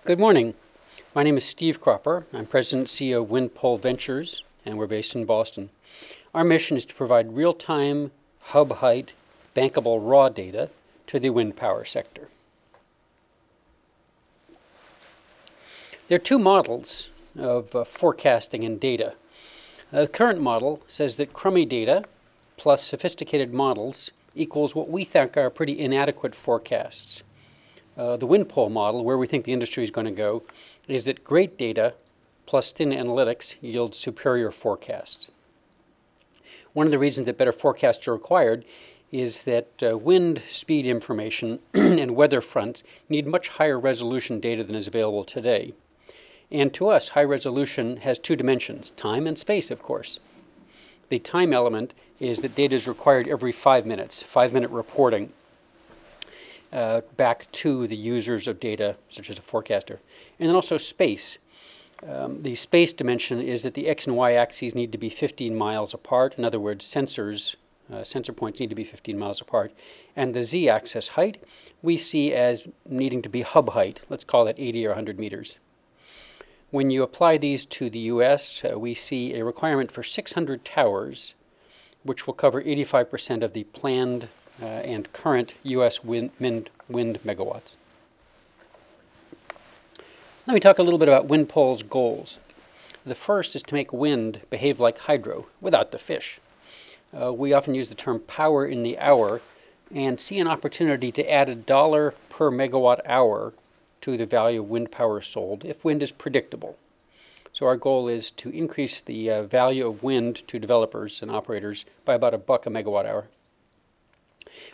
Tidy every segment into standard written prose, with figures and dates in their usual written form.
Good morning. My name is Steve Kropper. I'm President and CEO of WindPole Ventures, and we're based in Boston. Our mission is to provide real-time, hub-height, bankable raw data to the wind power sector. There are two models of forecasting and data. The current model says that crummy data plus sophisticated models equals what we think are pretty inadequate forecasts. The WindPole model, where we think the industry is going to go, is that great data plus thin analytics yields superior forecasts. One of the reasons that better forecasts are required is that wind speed information and weather fronts need much higher resolution data than is available today. And to us, high resolution has two dimensions, time and space, of course. The time element is that data is required every 5 minutes, 5-minute reporting back to the users of data, such as a forecaster. And then also space. The space dimension is that the X and Y axes need to be 15 miles apart. In other words, sensor points need to be 15 miles apart. And the Z axis height we see as needing to be hub height. Let's call it 80 or 100 meters. When you apply these to the US, we see a requirement for 600 towers, which will cover 85% of the planned and current US wind megawatts. Let me talk a little bit about WindPole's goals. The first is to make wind behave like hydro, without the fish. We often use the term power in the hour and see an opportunity to add $1 per megawatt hour to the value of wind power sold if wind is predictable. So our goal is to increase the value of wind to developers and operators by about $1 a megawatt hour.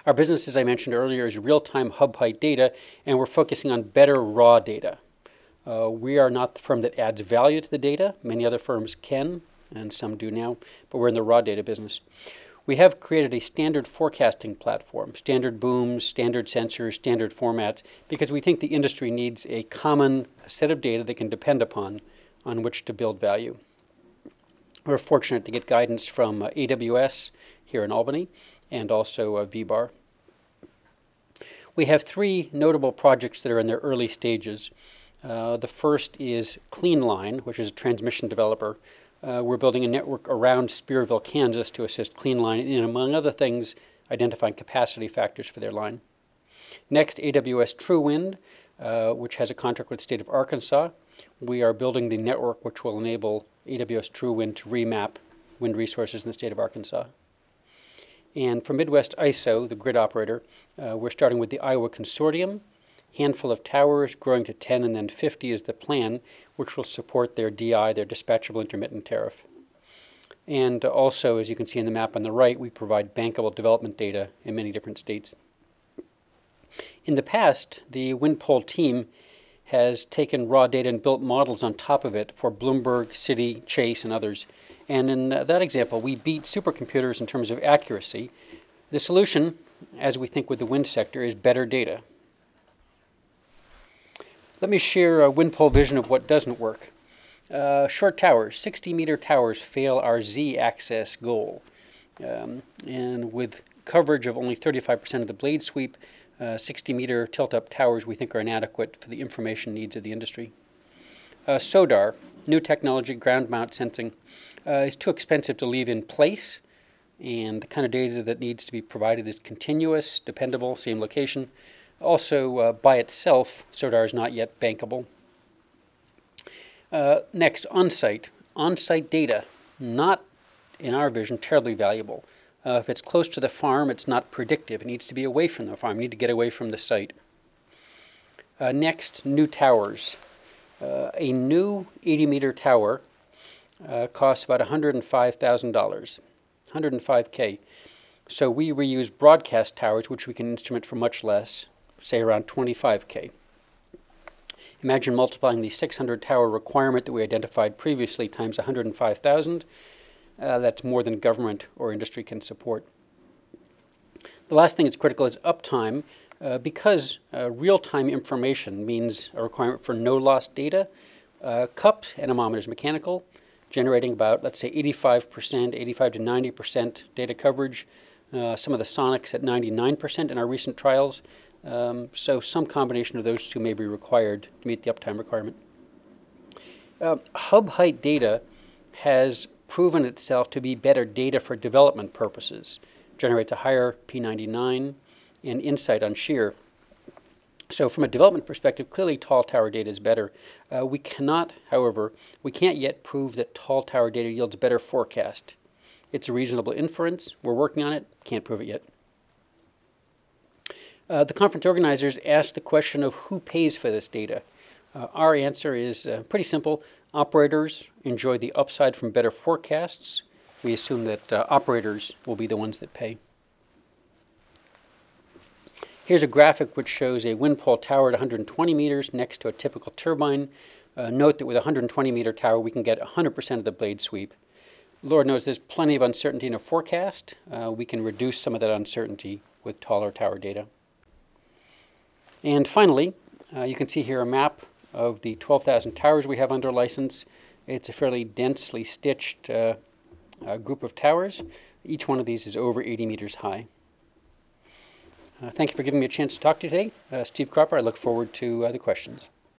Our business, as I mentioned earlier, is real-time hub height data, and we're focusing on better raw data. We are not the firm that adds value to the data. Many other firms can, and some do now, but we're in the raw data business. We have created a standard forecasting platform, standard booms, standard sensors, standard formats, because we think the industry needs a common set of data they can depend upon on which to build value. We're fortunate to get guidance from AWS here in Albany and also VBAR. We have three notable projects that are in their early stages. The first is CleanLine, which is a transmission developer. We're building a network around Spearville, Kansas to assist CleanLine in, among other things, identifying capacity factors for their line. Next, AWS TrueWind, which has a contract with the state of Arkansas. We are building the network which will enable AWS TrueWind to remap wind resources in the state of Arkansas. And for Midwest ISO, the grid operator, we're starting with the Iowa Consortium, handful of towers, growing to 10 and then 50 is the plan, which will support their DI, their dispatchable intermittent tariff. And also, as you can see in the map on the right, we provide bankable development data in many different states. In the past, the WindPole team has taken raw data and built models on top of it for Bloomberg, Citi, Chase, and others. And in that example, we beat supercomputers in terms of accuracy. The solution, as we think with the wind sector, is better data. Let me share a WindPole vision of what doesn't work. Short towers, 60-meter towers fail our Z-axis goal. And with coverage of only 35% of the blade sweep, 60-meter tilt-up towers we think are inadequate for the information needs of the industry. SODAR, new technology, ground mount sensing, is too expensive to leave in place, and the kind of data that needs to be provided is continuous, dependable, same location. Also, by itself, SODAR is not yet bankable. Next, on-site. On-site data, not, in our vision, terribly valuable. If it's close to the farm, it's not predictive. It needs to be away from the farm. You need to get away from the site. Next, new towers. A new 80-meter tower costs about $105,000, $105K. So we reuse broadcast towers, which we can instrument for much less, say around $25K. Imagine multiplying the 600 tower requirement that we identified previously times 105,000. That's more than government or industry can support. The last thing that's critical is uptime. Because real-time information means a requirement for no-loss data, cups, anemometers, mechanical, generating about, let's say, 85%, 85 to 90% data coverage. Some of the sonics at 99% in our recent trials. so some combination of those two may be required to meet the uptime requirement. Hub height data has proven itself to be better data for development purposes. Generates a higher P99 and insight on shear. So from a development perspective, clearly tall tower data is better. We cannot, however, we can't yet prove that tall tower data yields better forecast. It's a reasonable inference. We're working on it. Can't prove it yet. The conference organizers asked the question of who pays for this data. Our answer is pretty simple. Operators enjoy the upside from better forecasts. We assume that operators will be the ones that pay. Here's a graphic which shows a wind pole tower at 120 meters next to a typical turbine. Note that with a 120 meter tower we can get 100% of the blade sweep. Lord knows there's plenty of uncertainty in a forecast. We can reduce some of that uncertainty with taller tower data. And finally, you can see here a map of the 12,000 towers we have under license. It's a fairly densely stitched group of towers. Each one of these is over 80 meters high. Thank you for giving me a chance to talk to you today. Steve Kropper, I look forward to the questions.